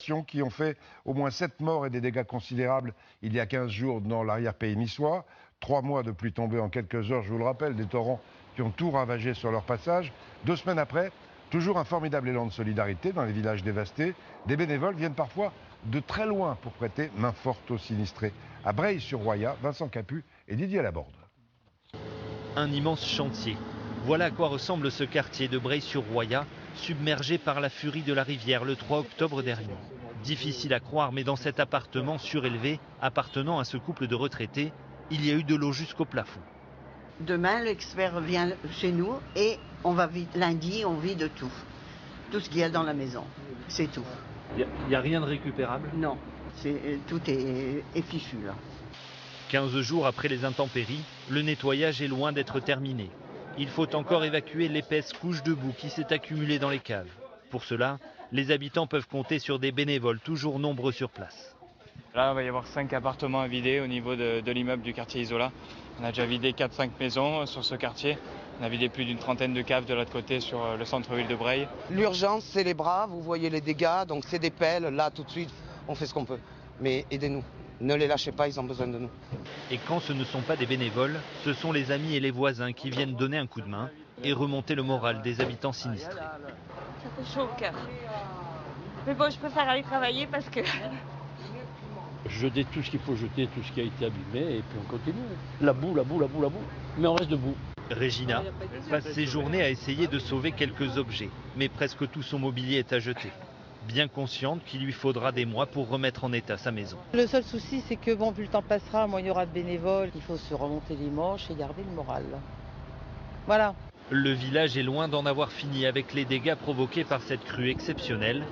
inondations qui ont fait au moins 7 morts et des dégâts considérables il y a 15 jours dans l'arrière-pays niçois. 3 mois de pluie tombée en quelques heures, je vous le rappelle, des torrents qui ont tout ravagé sur leur passage. 2 semaines après, toujours un formidable élan de solidarité dans les villages dévastés. Des bénévoles viennent parfois de très loin pour prêter main forte aux sinistrés. À Breil-sur-Roya, Vincent Capu et Didier Laborde. Un immense chantier. Voilà à quoi ressemble ce quartier de Breil-sur-Roya, submergé par la furie de la rivière le 3 octobre dernier. Difficile à croire, mais dans cet appartement surélevé, appartenant à ce couple de retraités, il y a eu de l'eau jusqu'au plafond. Demain, l'expert vient chez nous et lundi, on vide tout. Tout ce qu'il y a dans la maison, c'est tout. Il n'y a rien de récupérable? Non, tout est fichu là. 15 jours après les intempéries, le nettoyage est loin d'être terminé. Il faut encore évacuer l'épaisse couche de boue qui s'est accumulée dans les caves. Pour cela, les habitants peuvent compter sur des bénévoles toujours nombreux sur place. Là, il va y avoir 5 appartements à vider au niveau de l'immeuble du quartier Isola. On a déjà vidé 4-5 maisons sur ce quartier. On a vidé plus d'une trentaine de caves de l'autre côté sur le centre-ville de Breil. L'urgence, c'est les bras, vous voyez les dégâts, donc c'est des pelles. Là, tout de suite, on fait ce qu'on peut. Mais aidez-nous, ne les lâchez pas, ils ont besoin de nous. Et quand ce ne sont pas des bénévoles, ce sont les amis et les voisins qui viennent donner un coup de main et remonter le moral des habitants sinistrés. Ça fait chaud au cœur. Mais bon, je préfère aller travailler parce que... Jeter tout ce qu'il faut jeter, tout ce qui a été abîmé, et puis on continue. La boue, mais on reste debout. Régina passe ses journées à essayer de sauver quelques objets, mais presque tout son mobilier est à jeter. Bien consciente qu'il lui faudra des mois pour remettre en état sa maison. Le seul souci, c'est que bon, plus le temps passera, moins il y aura de bénévoles. Il faut se remonter les manches et garder le moral. Voilà. Le village est loin d'en avoir fini avec les dégâts provoqués par cette crue exceptionnelle.